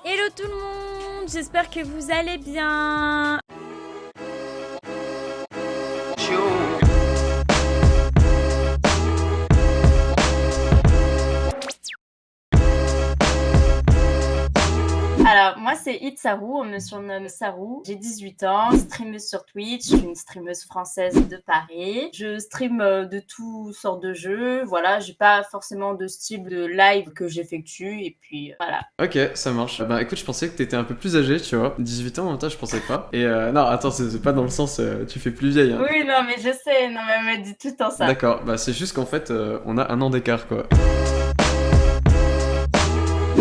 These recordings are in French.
Hello tout le monde, j'espère que vous allez bien. Alors, moi, c'est Itsarou, on me surnomme Sarou. J'ai 18 ans, streameuse sur Twitch, je suis une streameuse française de Paris. Je stream de toutes sortes de jeux, voilà, j'ai pas forcément de style de live que j'effectue, et puis voilà. Ok, ça marche. Bah écoute, je pensais que t'étais un peu plus âgé, tu vois. 18 ans en même temps, je pensais pas. Et non, attends, c'est pas dans le sens tu fais plus vieille, hein. Oui, non, mais je sais, non, mais elle me dit tout le temps ça. D'accord, bah c'est juste qu'en fait, on a un an d'écart, quoi.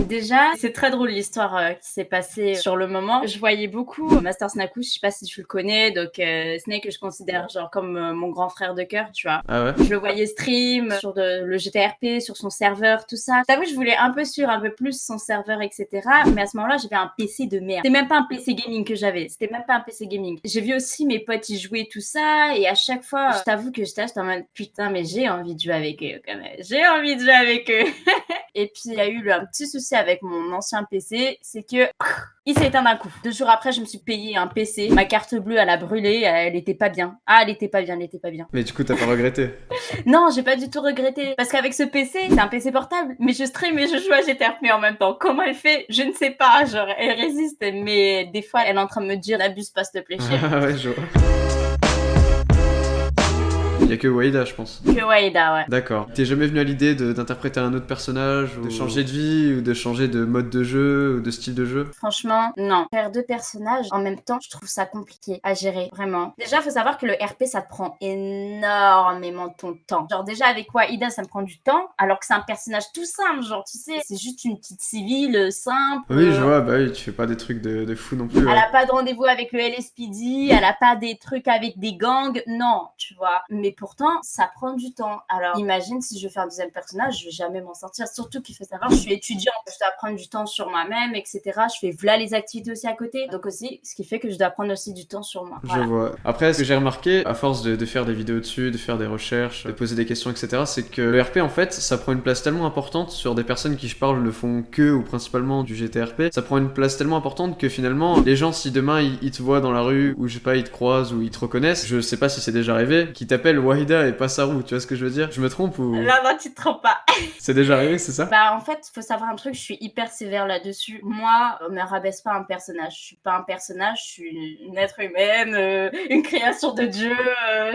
Déjà, c'est très drôle l'histoire qui s'est passée sur le moment. Je voyais beaucoup Master Snaku, je sais pas si tu le connais, donc Snake que je considère genre comme mon grand frère de cœur, tu vois. Ah ouais? Je le voyais stream sur le GTRP, sur son serveur, tout ça. T'avoue, je voulais un peu suivre un peu plus son serveur, etc. Mais à ce moment-là, j'avais un PC de merde. C'était même pas un PC gaming que j'avais. C'était même pas un PC gaming. J'ai vu aussi mes potes y jouer, tout ça. Et à chaque fois, je t'avoue que j'étais en mode putain, mais j'ai envie de jouer avec eux quand même. J'ai envie de jouer avec eux. Et puis, il y a eu un petit souci avec mon ancien PC, c'est que il s'est éteint d'un coup. 2 jours après, je me suis payé un PC. Ma carte bleue, elle a brûlé, elle était pas bien. Ah, elle était pas bien. Mais du coup, t'as pas regretté? Non, j'ai pas du tout regretté. Parce qu'avec ce PC, c'est un PC portable, mais je stream et je joue à GTRP en même temps. Comment elle fait? Je ne sais pas. Genre, elle résiste, mais des fois, elle est en train de me dire, n'abuse pas, s'il te plaît, chérie. Ah ouais, je vois. Y'a que Waïda, je pense. Que Waïda, ouais. D'accord. T'es jamais venu à l'idée d'interpréter un autre personnage, ou de changer de vie, ou de changer de mode de jeu, ou de style de jeu? Franchement, non. Faire 2 personnages en même temps, je trouve ça compliqué à gérer, vraiment. Déjà, faut savoir que le RP, ça te prend énormément ton temps. Genre, déjà, avec Waïda, ça me prend du temps, alors que c'est un personnage tout simple, genre, tu sais, c'est juste une petite civile simple. Oui, je vois, bah oui, tu fais pas des trucs de fou non plus. Elle a pas de rendez-vous avec le LSPD, elle a pas des trucs avec des gangs, non, tu vois. Mais pourtant, ça prend du temps. Alors, imagine si je fais un deuxième personnage, je vais jamais m'en sortir. Surtout qu'il faut savoir, je suis étudiante, je dois prendre du temps sur moi-même, etc. Je fais voilà les activités aussi à côté. Donc aussi, ce qui fait que je dois prendre aussi du temps sur moi. Voilà. Je vois. Après, ce que j'ai remarqué, à force de faire des vidéos dessus, de faire des recherches, de poser des questions, etc., c'est que le RP, en fait, ça prend une place tellement importante sur des personnes qui, je parle, ne font que ou principalement du GTRP. Ça prend une place tellement importante que finalement, les gens, si demain ils te voient dans la rue, ou je sais pas, ils te croisent, ou ils te reconnaissent, je sais pas si c'est déjà arrivé, qu'ils t'appellent Waïda et pas Sarou, tu vois ce que je veux dire? Je me trompe ou... Non, tu te trompes pas. C'est déjà arrivé, c'est ça? Bah, en fait, faut savoir un truc, je suis hyper sévère là-dessus. Moi, on ne rabaisse pas un personnage. Je suis pas un personnage, je suis une être humaine, une création de Dieu,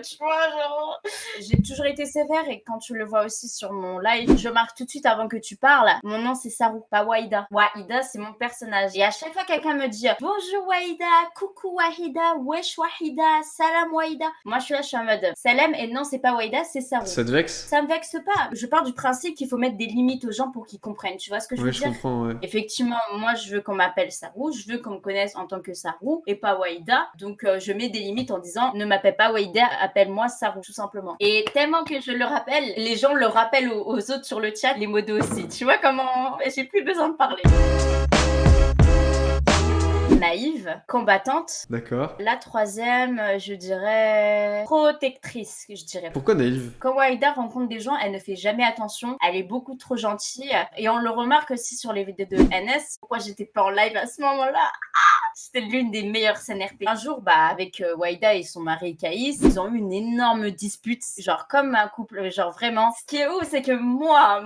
tu vois, genre. J'ai toujours été sévère et quand tu le vois aussi sur mon live, je marque tout de suite avant que tu parles. Mon nom, c'est Sarou, pas Waïda. Waïda, c'est mon personnage. Et à chaque fois, quelqu'un me dit bonjour Waïda, coucou Waïda, wesh Waïda, salam Waïda. Moi, je suis en mode salam et non, c'est pas Waïda, c'est Sarou. Ça te vexe? Ça me vexe pas. Je pars du principe qu'il faut mettre des limites aux gens pour qu'ils comprennent. Tu vois ce que je veux Oui, je dire? comprends, ouais. Effectivement, moi, je veux qu'on m'appelle Sarou, je veux qu'on me connaisse en tant que Sarou et pas Waïda. Donc, je mets des limites en disant ne m'appelle pas Waïda, appelle-moi Sarou, tout simplement. Et tellement que je le rappelle, les gens le rappellent aux autres sur le chat, les modos aussi. Tu vois comment j'ai plus besoin de parler. Naïve, combattante. D'accord. La troisième, je dirais protectrice, je dirais. Pourquoi naïve? Quand Waïda rencontre des gens, elle ne fait jamais attention. Elle est beaucoup trop gentille. Et on le remarque aussi sur les vidéos de NS. Pourquoi j'étais pas en live à ce moment-là? C'était l'une des meilleures scènes RP. Un jour, avec Waïda et son mari Kaïs, ils ont eu une énorme dispute, genre comme un couple, genre vraiment. Ce qui est ouf, c'est que moi,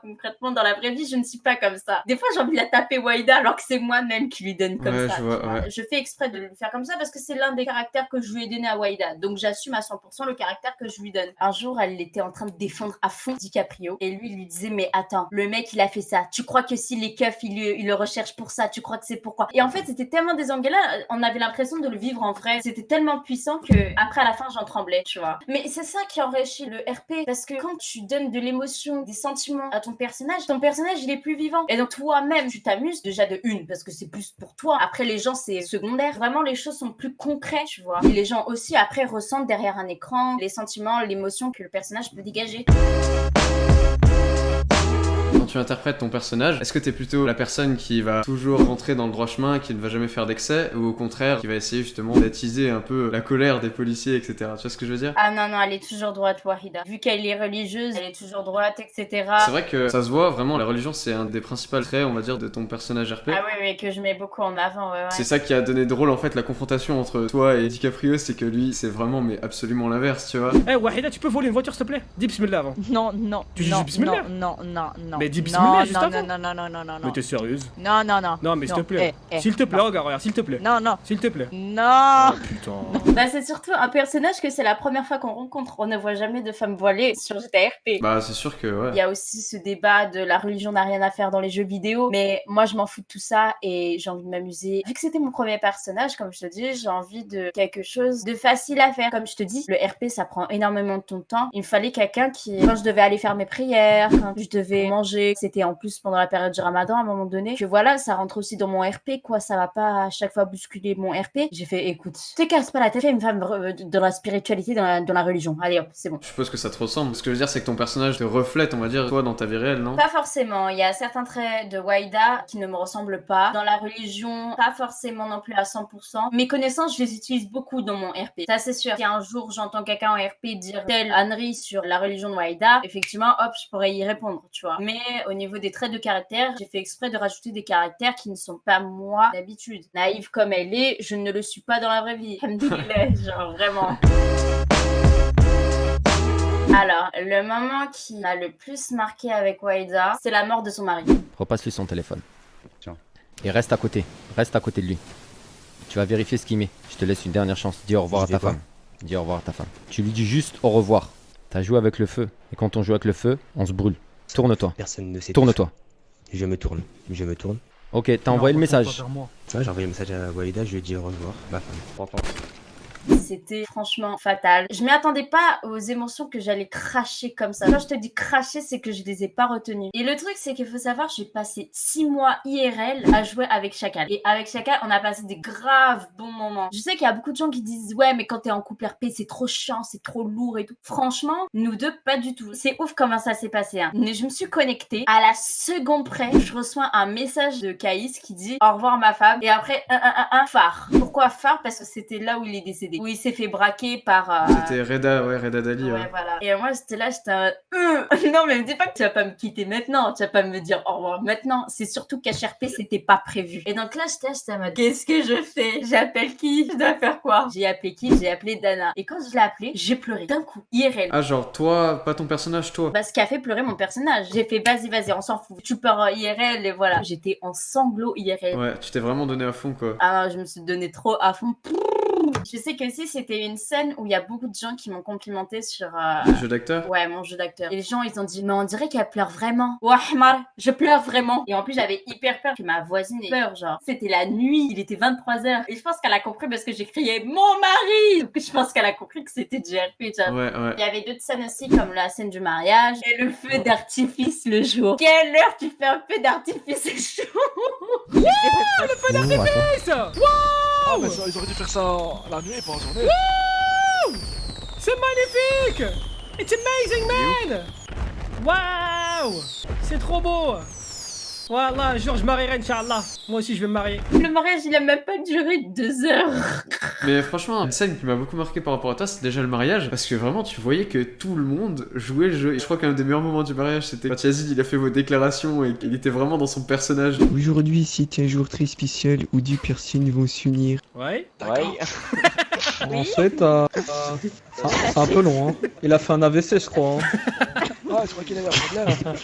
concrètement, dans la vraie vie, je ne suis pas comme ça. Des fois, j'ai envie de la taper Waïda alors que c'est moi-même qui lui donne comme Ouais, ça. je vois, ouais. Je fais exprès de le faire comme ça parce que c'est l'un des caractères que je lui ai donné à Waïda. Donc, j'assume à 100% le caractère que je lui donne. Un jour, elle était en train de défendre à fond DiCaprio et lui, il lui disait mais attends, le mec, il a fait ça. Tu crois que si les keufs, ils le recherchent pour ça, tu crois que c'est pourquoi? Et en fait, c'était tellement désengageant, on avait l'impression de le vivre en vrai. C'était tellement puissant que après à la fin j'en tremblais, tu vois. Mais c'est ça qui enrichit le RP parce que quand tu donnes de l'émotion, des sentiments à ton personnage il est plus vivant. Et donc toi-même tu t'amuses déjà de une parce que c'est plus pour toi. Après les gens c'est secondaire. Vraiment les choses sont plus concrètes, tu vois. Et les gens aussi après ressentent derrière un écran les sentiments, l'émotion que le personnage peut dégager. tu interprètes ton personnage, est-ce que t'es plutôt la personne qui va toujours rentrer dans le droit chemin, qui ne va jamais faire d'excès, ou au contraire, qui va essayer justement d'attiser un peu la colère des policiers, etc. Tu vois ce que je veux dire? Ah non, elle est toujours droite, Wahida. Vu qu'elle est religieuse, elle est toujours droite, etc. C'est vrai que ça se voit vraiment, la religion c'est un des principaux traits, on va dire, de ton personnage RP. Ah oui, que je mets beaucoup en avant, ouais. C'est ça qui a donné drôle en fait, la confrontation entre toi et DiCaprio, c'est que lui c'est vraiment mais absolument l'inverse, tu vois. Eh Wahida, tu peux voler une voiture s'il te plaît? Dis bismillah avant. Non. Tu dis non, bismillah? Non. Mais dis bismillah juste non, avant. Non. Mais t'es sérieuse? Non. Non mais s'il te plaît. S'il te plaît, regarde, s'il te plaît. Non. S'il te plaît. Non. Oh, putain. Bah c'est surtout un personnage que c'est la première fois qu'on rencontre. On ne voit jamais de femmes voilées sur GTRP. Bah c'est sûr que ouais. Il y a aussi ce débat de la religion n'a rien à faire dans les jeux vidéo, mais moi je m'en fous de tout ça et j'ai envie de m'amuser. Vu que c'était mon premier personnage, comme je te dis, j'ai envie de quelque chose de facile à faire. Comme je te dis, le RP ça prend énormément de ton temps. Il me fallait quelqu'un qui, quand je devais aller faire mes prières, quand je devais manger, c'était en plus pendant la période du Ramadan à un moment donné, que voilà, ça rentre aussi dans mon RP quoi, ça va pas à chaque fois bousculer mon RP. J'ai fait écoute, te casse pas la tête, fais une femme dans la spiritualité, dans la religion. Allez hop, c'est bon. Je suppose que ça te ressemble. Ce que je veux dire, c'est que ton personnage te reflète, on va dire, toi dans ta vie réelle, non? Pas forcément. Il y a certains traits de Wahida qui ne me ressemblent pas. Dans la religion, pas forcément non plus à 100%. Mes connaissances, je les utilise beaucoup dans mon RP. Ça, c'est sûr. Si un jour j'entends quelqu'un en RP dire telle ânerie sur la religion de Wahida, effectivement, hop, je pourrais y répondre, tu vois. Mais au niveau des traits de caractère, j'ai fait exprès de rajouter des caractères qui ne sont pas moi d'habitude. Naïve comme elle est, je ne le suis pas dans la vraie vie. Alhamdoulilah, genre vraiment. Alors, le moment qui m'a le plus marqué avec Wahida, c'est la mort de son mari. Repasse-lui son téléphone. Tiens. Et reste à côté de lui. Tu vas vérifier ce qu'il met. Je te laisse une dernière chance. Dis au revoir à ta femme. Dis au revoir à ta femme. Tu lui dis juste au revoir. T'as joué avec le feu. Et quand on joue avec le feu, on se brûle. Tourne-toi. Personne ne sait. Tourne-toi. Je me tourne. Ok, t'as envoyé le message. Ouais, j'ai envoyé le message à Wahida, je lui ai dit au revoir. Ma femme. C'était franchement fatal. Je m'y attendais pas aux émotions que j'allais cracher comme ça. Quand je te dis cracher, c'est que je les ai pas retenues. Et le truc, c'est qu'il faut savoir, j'ai passé 6 mois IRL à jouer avec Chacal. Et avec Chacal, on a passé des graves bons moments. Je sais qu'il y a beaucoup de gens qui disent ouais, mais quand t'es en couple RP, c'est trop chiant, c'est trop lourd et tout. Franchement, nous deux, pas du tout. C'est ouf comment ça s'est passé. Hein. Mais je me suis connectée. À la seconde près, je reçois un message de Caïs qui dit au revoir ma femme. Et après, un phare. Pourquoi phare? Parce que c'était là où il est décédé. Où il s'est fait braquer par... C'était Reda Dali. Ouais, voilà. Et moi, j'étais là, non, mais me dis pas que tu vas pas me quitter maintenant, tu vas pas me dire au revoir maintenant. C'est surtout qu'HRP, c'était pas prévu. Et donc là, j'étais en mode, qu'est-ce que je fais? J'appelle qui? Je dois faire quoi? J'ai appelé qui? J'ai appelé Dana. Et quand je l'ai appelé, j'ai pleuré d'un coup, IRL. Ah, genre toi, pas ton personnage, toi. Bah, ce qui a fait pleurer mon personnage. J'ai fait, vas-y, on s'en fout. Tu pleures IRL et voilà. J'étais en sanglots IRL. Ouais, tu t'es vraiment donné à fond, quoi. Ah non, je me suis donné trop à fond. Je sais que si c'était une scène où il y a beaucoup de gens qui m'ont complimenté sur... Le jeu d'acteur? Ouais, mon jeu d'acteur. Et les gens, ils ont dit, mais on dirait qu'elle pleure vraiment. Wahmar, je pleure vraiment. Et en plus, j'avais hyper peur que ma voisine ait peur, genre. C'était la nuit, il était 23h. Et je pense qu'elle a compris parce que j'ai crié, mon mari! Donc je pense qu'elle a compris que c'était du RP, tu vois. Ouais. Il y avait d'autres scènes aussi, comme la scène du mariage et le feu d'artifice le jour. Quelle heure tu fais un feu d'artifice le jour? Le feu d'artifice! Ah, mais ça, ils auraient dû faire ça la nuit et pas en journée. Wouh! C'est magnifique! It's amazing, man! Waouh! C'est trop beau! Voilà, jour je marierai, Inch'Allah. Moi aussi, je vais me marier. Le mariage, il a même pas duré 2 heures. Mais franchement, une scène qui m'a beaucoup marqué par rapport à toi, c'est déjà le mariage. Parce que vraiment, tu voyais que tout le monde jouait le jeu. Et je crois qu'un des meilleurs moments du mariage, c'était quand Yazid il a fait vos déclarations et qu'il était vraiment dans son personnage. Aujourd'hui, c'est un jour très spécial où deux personnes vont s'unir. Ouais? En fait, c'est un peu long, hein. Il a fait un AVC, je crois. Hein. Ah, je crois qu'il a l'air problème.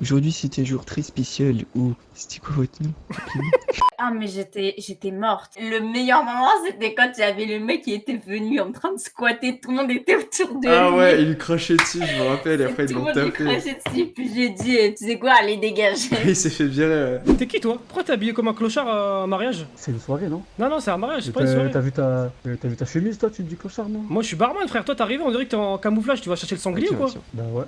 Aujourd'hui, c'est un jour très spécial où... C'était quoi votre nom? Ah, mais j'étais morte. Le meilleur moment, c'était quand il y avait le mec qui était venu en train de squatter. Tout le monde était autour de lui. Ah ouais, il lui crachait dessus, je me rappelle, et après ils Tout l'ont le monde lui tapé. crachait dessus. Puis j'ai dit, tu sais quoi, allez, dégagez. Il s'est fait virer. T'es qui, toi? Pourquoi t'es habillé comme un clochard à un mariage? C'est une soirée, non? Non, c'est un mariage, c'est pas une soirée. T'as vu ta chemise, toi, tu te dis clochard, non? Moi, je suis barman, frère. Toi, t'es arrivé, on dirait que t'es en camouflage. Tu vas chercher le sanglier ou quoi? Bah ouais.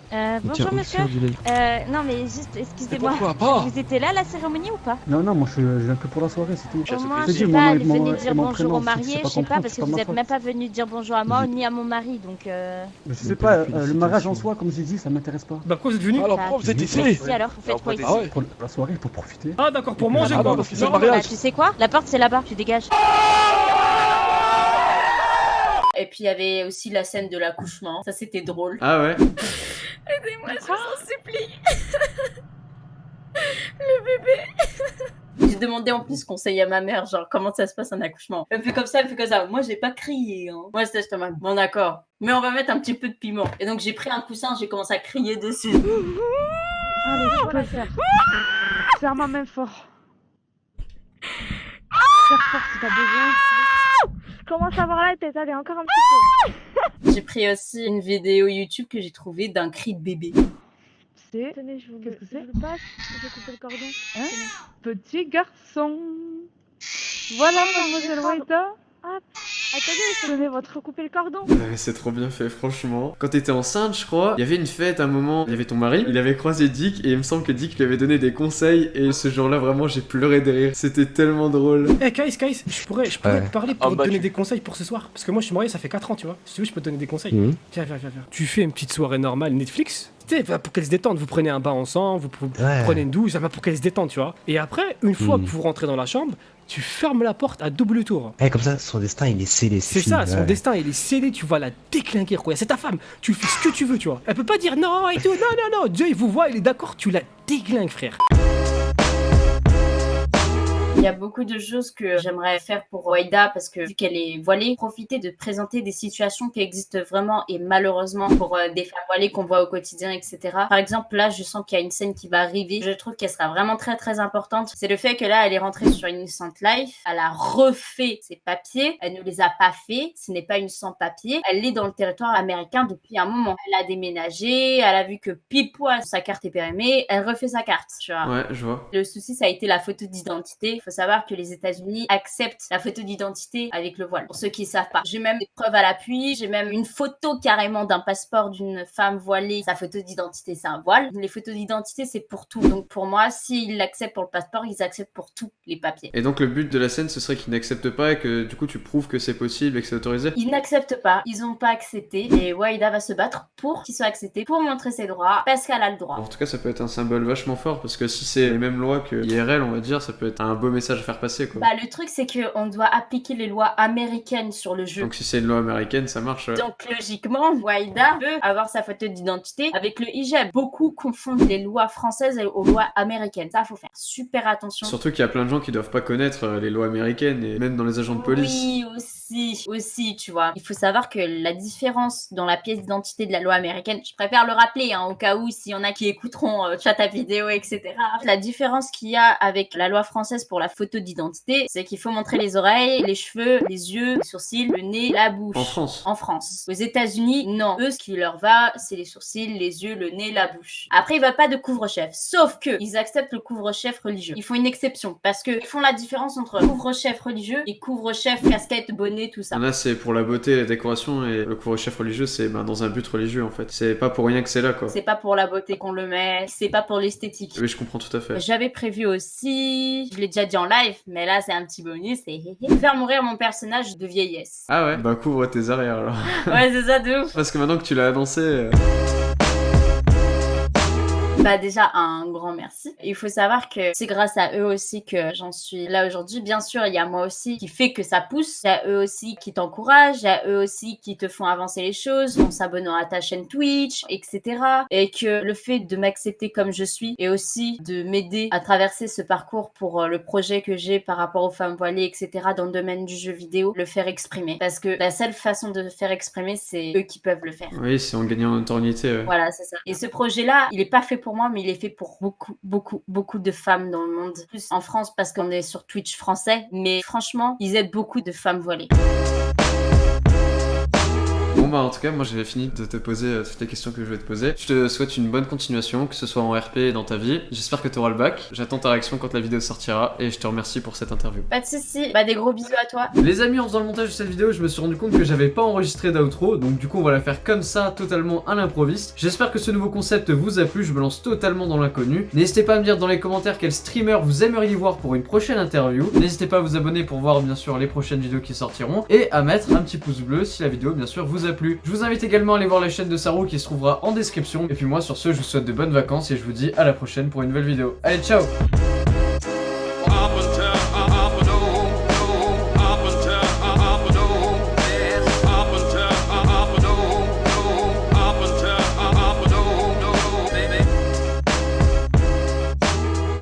tiens, Bonjour où monsieur. sort du lait? Non mais juste, excusez-moi. Pourquoi pas? Vous étiez là à la cérémonie ou pas? Non, non, moi je viens que pour la soirée, c'est tout. Au moins, Je je te sais dis, pas, mon nom venez et dire mon bonjour prénom, aux si mariés, c'est je pas sais pas, compris, parce c'est que pas vous ma êtes faute. même pas venu dire bonjour à moi ni à mon mari, donc Je sais pas, le mariage en soi, comme j'ai dit, ça m'intéresse pas. Bah pourquoi vous êtes venu? Alors pourquoi vous êtes ici? Ici alors, vous faites quoi ici? Ah ouais? Pour la soirée, pour profiter. Ah d'accord, pour manger Ah quoi. non, parce que c'est le Bah, mariage. tu sais quoi? La porte c'est là-bas, tu dégages. Et puis il y avait aussi la scène de l'accouchement. Ça, c'était drôle. Ah ouais. Aidez-moi, je vous en supplie. Le bébé. J'ai demandé en plus conseil à ma mère, genre comment ça se passe un accouchement. Elle me fait comme ça, elle me fait comme ça. Moi, j'ai pas crié. Hein. Moi, c'était juste en mode, bon d'accord. Mais on va mettre un petit peu de piment. Et donc j'ai pris un coussin, j'ai commencé à crier dessus. Allez, tu peux le faire. Serre ma main fort. Serre fort si t'as besoin. Je commence à avoir la tête, allez, encore un petit peu. J'ai pris aussi une vidéo YouTube que j'ai trouvée d'un cri de bébé. C'est... Tenez, je vous le passe, je vais couper le cordon. Hein? Petit garçon. Voilà, mademoiselle Waïda. Hop. Attendez, tenez, votre couper le cordon. Ouais, c'est trop bien fait, franchement. Quand t'étais enceinte, je crois, il y avait une fête à un moment, il y avait ton mari, il avait croisé Dick, et il me semble que Dick lui avait donné des conseils, et ce jour-là, vraiment, j'ai pleuré de rire. C'était tellement drôle. Eh Kais, je pourrais te parler pour te donner des conseils pour ce soir. Parce que moi je suis marié, ça fait 4 ans, tu vois. Si tu veux, je peux te donner des conseils. Viens. Tu fais une petite soirée normale Netflix. Tu sais, pour qu'elle se détende, vous prenez un bain ensemble, vous prenez une douche, pour qu'elle se détende, tu vois. Et après, une fois que vous rentrez dans la chambre, tu fermes la porte à double tour. Eh, comme ça, son destin, il est scellé. C'est ça, son destin, il est scellé, tu vas la déclinguer, quoi. C'est ta femme, tu fais ce que tu veux, tu vois. Elle peut pas dire non et tout, non. Dieu, il vous voit, il est d'accord, tu la déglingues, frère. Il y a beaucoup de choses que j'aimerais faire pour Waïda parce que vu qu'elle est voilée, profiter de présenter des situations qui existent vraiment et malheureusement pour des femmes voilées qu'on voit au quotidien, etc. Par exemple, là, je sens qu'il y a une scène qui va arriver. Je trouve qu'elle sera vraiment très très importante. C'est le fait que là, elle est rentrée sur une Innocent Life. Elle a refait ses papiers. Elle ne les a pas faits. Ce n'est pas une sans-papier. Elle est dans le territoire américain depuis un moment. Elle a déménagé. Elle a vu que pile poil sa carte est périmée. Elle refait sa carte, tu vois. Ouais, je vois. Le souci, ça a été la photo d'identité. Il faut savoir que les États-Unis acceptent la photo d'identité avec le voile. Pour ceux qui ne savent pas, j'ai même des preuves à l'appui. J'ai même une photo carrément d'un passeport d'une femme voilée. Sa photo d'identité, c'est un voile. Les photos d'identité, c'est pour tout. Donc pour moi, s'ils l'acceptent pour le passeport, ils acceptent pour tous les papiers. Et donc le but de la scène, ce serait qu'ils n'acceptent pas et que du coup tu prouves que c'est possible et que c'est autorisé. Ils n'acceptent pas. Ils n'ont pas accepté. Et Waïda va se battre pour qu'il soit accepté, pour montrer ses droits, parce qu'elle a le droit. En tout cas, ça peut être un symbole vachement fort parce que si c'est les mêmes lois que IRL, on va dire, ça peut être un beau message à faire passer, quoi. Bah, le truc, c'est qu'on doit appliquer les lois américaines sur le jeu. Donc si c'est une loi américaine, ça marche. Donc logiquement, Waïda peut avoir sa photo d'identité avec le hijab. Beaucoup confondent les lois françaises aux lois américaines. Ça, faut faire super attention. Surtout qu'il y a plein de gens qui doivent pas connaître les lois américaines et même dans les agents de police. Oui, aussi, tu vois. Il faut savoir que la différence dans la pièce d'identité de la loi américaine, je préfère le rappeler, hein, au cas où s'il y en a qui écouteront chat à vidéo, etc. La différence qu'il y a avec la loi française pour la photo d'identité, c'est qu'il faut montrer les oreilles, les cheveux, les yeux, les sourcils, le nez, la bouche. En France. En France. Aux États-Unis, non. Eux, ce qui leur va, c'est les sourcils, les yeux, le nez, la bouche. Après, ils veulent pas de couvre-chef. Sauf que ils acceptent le couvre-chef religieux. Ils font une exception parce que ils font la différence entre couvre-chef religieux et couvre-chef casquette, bonnet, tout ça. Là, c'est pour la beauté et la décoration et le couvre-chef religieux, c'est dans un but religieux en fait. C'est pas pour rien que c'est là, quoi. C'est pas pour la beauté qu'on le met, c'est pas pour l'esthétique. Oui, je comprends tout à fait. J'avais prévu aussi, je l'ai déjà dit en live, mais là c'est un petit bonus, c'est faire mourir mon personnage de vieillesse. Ah ouais. Bah couvre tes arrières alors. Ouais, c'est ça de ouf. Parce que maintenant que tu l'as annoncé. Bah déjà un grand merci. Il faut savoir que c'est grâce à eux aussi que j'en suis là aujourd'hui. Bien sûr, il y a moi aussi qui fait que ça pousse. Il y a eux aussi qui t'encouragent. Il y a eux aussi qui te font avancer les choses en s'abonnant à ta chaîne Twitch, etc. Et que le fait de m'accepter comme je suis et aussi de m'aider à traverser ce parcours pour le projet que j'ai par rapport aux femmes voilées, etc. dans le domaine du jeu vidéo, le faire exprimer. Parce que la seule façon de le faire exprimer, c'est eux qui peuvent le faire. Oui, c'est en gagnant en notoriété. Ouais. Voilà, c'est ça. Et ce projet-là, il est pas fait pour moi, mais il est fait pour beaucoup de femmes dans le monde. Plus en France parce qu'on est sur Twitch français, mais franchement, ils aident beaucoup de femmes voilées. Bon Bon bah en tout cas moi j'ai fini de te poser toutes les questions que je voulais te poser. Je te souhaite une bonne continuation, que ce soit en RP et dans ta vie. J'espère que tu auras le bac. J'attends ta réaction quand la vidéo sortira et je te remercie pour cette interview. Pas de soucis, bah des gros bisous à toi. Les amis, en faisant le montage de cette vidéo, je me suis rendu compte que j'avais pas enregistré d'outro, donc du coup on va la faire comme ça, totalement à l'improviste. J'espère que ce nouveau concept vous a plu, je me lance totalement dans l'inconnu. N'hésitez pas à me dire dans les commentaires quel streamer vous aimeriez voir pour une prochaine interview. N'hésitez pas à vous abonner pour voir bien sûr les prochaines vidéos qui sortiront et à mettre un petit pouce bleu si la vidéo bien sûr vous a plu. Je vous invite également à aller voir la chaîne de Saru qui se trouvera en description. Et puis moi sur ce, je vous souhaite de bonnes vacances et je vous dis à la prochaine pour une nouvelle vidéo. Allez, ciao!